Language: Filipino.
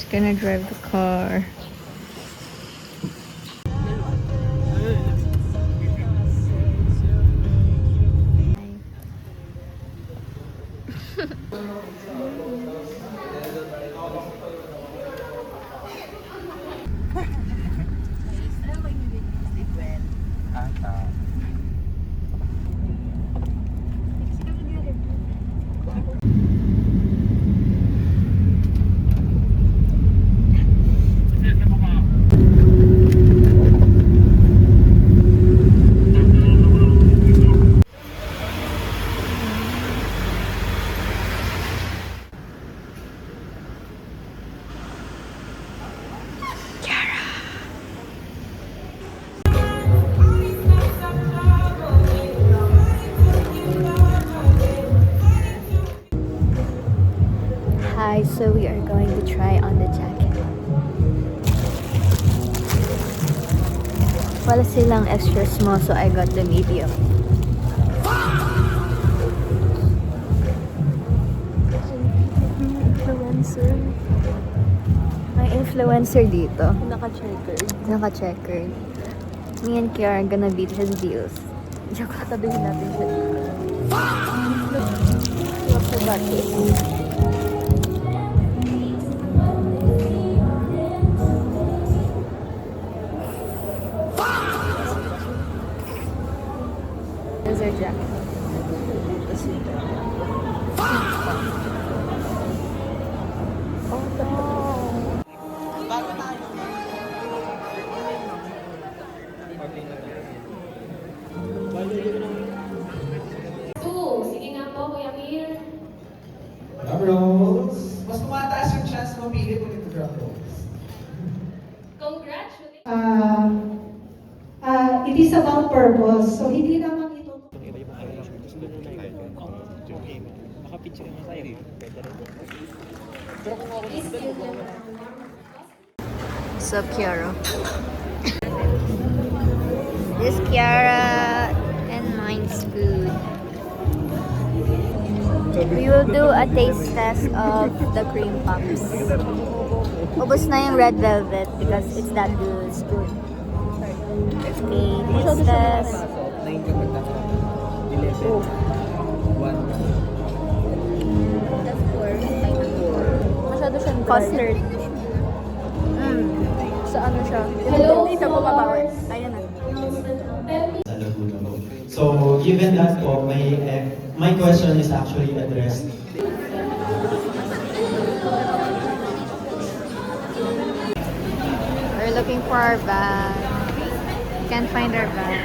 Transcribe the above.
Kiara's gonna drive the car. Hi, so we are going to try on the jacket. Wala silang extra small, so I got the medium. Influencer. May influencer dito. Naka-checkered. Me and Kiara are gonna beat his deals. Joke, tabihin natin siya dito. What's the budget? There's our jacket. Oh no! Sige nga po, Kuya Mir. Drum rolls. Mas tumataas yung chance mo pili mo nito drum rolls. Congratulations. It is about purpose. So, hindi naman ito. What's up, Kiara? This is Kiara and mine's food. We will do a taste test of the cream puffs. Ubus na yung red velvet because it's that good. It's good. Okay, taste test. Oh. That's 4. Masyado siyang dry. Custard. Sa ano siya? Hello, Hindi siya bumabawi. Ayan na. Sa Laguna po. So, given that po, my question is actually addressed. We're looking for our bag. Can't find our bag.